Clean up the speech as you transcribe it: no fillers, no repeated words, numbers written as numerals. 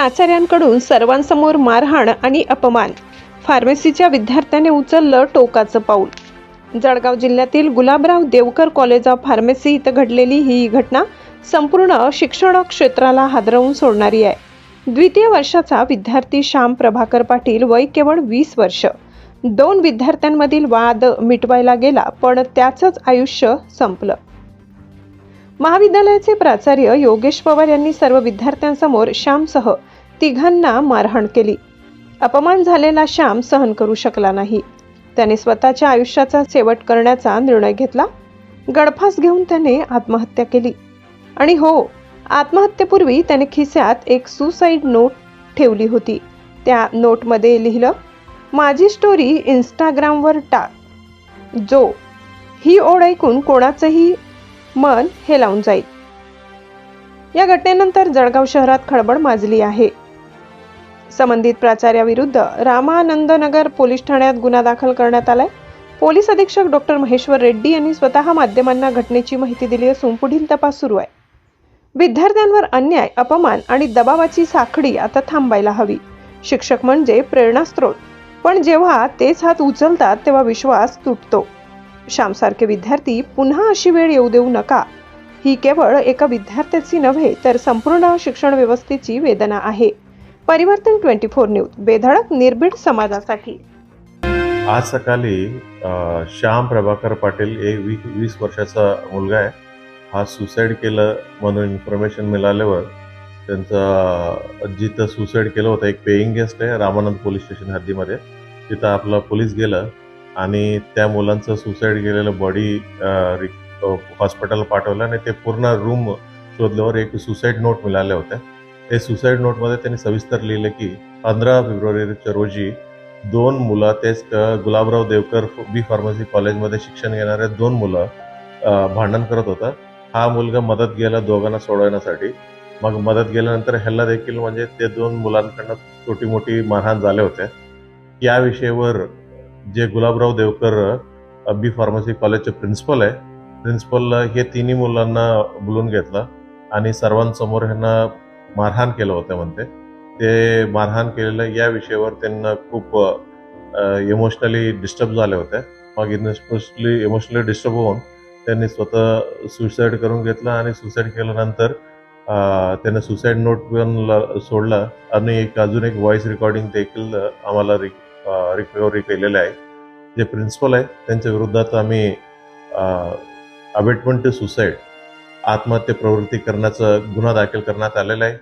प्राचार्यांकडून सर्वांसमोर मारहाण आणि अपमान. फार्मसीच्या विद्यार्थ्याने उचललं टोकाचं पाऊल. जळगाव जिल्ह्यातील Gulabrao Devkar college of pharmacy इथं घडलेली ही घटना संपूर्ण शिक्षण क्षेत्राला हादरवून सोडणारी आहे. द्वितीय वर्षाचा विद्यार्थी श्याम प्रभाकर पाटील, वय केवळ 20 वर्ष. 2 विद्यार्थ्यांमधील वाद मिटवायला गेला, पण त्याचंच आयुष्य संपलं. महाविद्यालयाचे प्राचार्य योगेश पवार यांनी सर्व विद्यार्थ्यांसमोर श्यामसह तिघांना मारहाण केली. अपमान झालेला श्याम सहन करू शकला नाही. त्याने स्वतःच्या आयुष्याचा शेवट करण्याचा निर्णय घेतला. गळफास घेऊन त्याने आत्महत्या केली. आणि हो, आत्महत्येपूर्वी त्याने खिशात एक सुसाईड नोट ठेवली होती. त्या नोटमध्ये लिहिलं, माझी स्टोरी इंस्टाग्रामवर टाक. जो ही ओळ ऐकून कोणाचंही मन हेलावून जाईल. या घटनेनंतर जळगाव शहरात खळबळ माजली आहे. संबंधित प्राचार्याविरुद्ध रामानंदनगर पोलीस ठाण्यात गुन्हा दाखल करण्यात आलाय. पोलीस अधीक्षक डॉक्टर महेश्वर रेड्डी यांनी स्वतः माध्यमांना घटनेची माहिती दिली असून पुढील तपास सुरू आहे. विद्यार्थ्यांवर अन्याय, अपमान आणि दबावाची साखळी आता थांबायला हवी. शिक्षक म्हणजे प्रेरणास्त्रोत, पण जेव्हा तेच हात उचलतात तेव्हा विश्वास तुटतो. श्यामसारखे विद्यार्थी पुन्हा अशी वेळ येऊ देऊ नका. ही केवळ एका विद्यार्थ्याची नव्हे तर संपूर्ण शिक्षण व्यवस्थेची वेदना आहे. परिवर्तन 24 न्यूज, बेधडक निर्भीड समाजासाठी. आज सकाळी श्याम प्रभाकर पाटील एक 20 वर्षाचा मुलगा आहे. हा सुसाईड केलं म्हणून इन्फॉर्मेशन मिळाल्यावर त्यांचा जिथं सुसाईड केलं होतं, एक पेईंग गेस्ट आहे रामानंद पोलीस स्टेशन हद्दीमध्ये, तिथं आपला पोलीस गेलं आणि त्या मुलांचं सुसाईड केलेलं बॉडी हॉस्पिटल पाठवलं आणि ते पूर्ण रूम शोधल्यावर एक सुसाईड नोट मिळाल्या होत्या. ते सुसाईड नोटमध्ये त्यांनी सविस्तर लिहिलं की 15 फेब्रुवारीच्या रोजी 2 मुलं, तेच गुलाबराव देवकर बी फार्मसी कॉलेजमध्ये शिक्षण घेणारे 2 मुलं भांडण करत होता. हा मुलगा मदत गेला दोघांना सोडवण्यासाठी. मग मदत गेल्यानंतर ह्याला देखील म्हणजे ते 2 मुलांकडनं छोटी मोठी मारहाण झाल्या होत्या. या विषयावर जे गुलाबराव देवकर बी फार्मसी कॉलेजचे प्रिन्सिपल आहे, प्रिन्सिपलला हे तिन्ही मुलांना बोलून घेतलं आणि सर्वांसमोर ह्यांना मारहाण केलं होतं म्हणते. ते मारहाण केलेलं या विषयावर त्यांना खूप इमोशनली डिस्टर्ब झाले होते. मग इमोशनली डिस्टर्ब होऊन त्यांनी स्वतः सुसाईड करून घेतलं आणि सुसाईड केल्यानंतर त्यानं सुसाईड नोट पण सोडला आणि अजून एक व्हॉइस रेकॉर्डिंग देखील आम्हाला रिकव्हरी केलेलं आहे. जे प्रिन्सिपल आहे त्यांच्या विरोधात आम्ही अबेटमेंट टू सुसाईड, आत्महत्या प्रवृत्ती करण्याचा गुन्हा दाखल करण्यात आलेला आहे.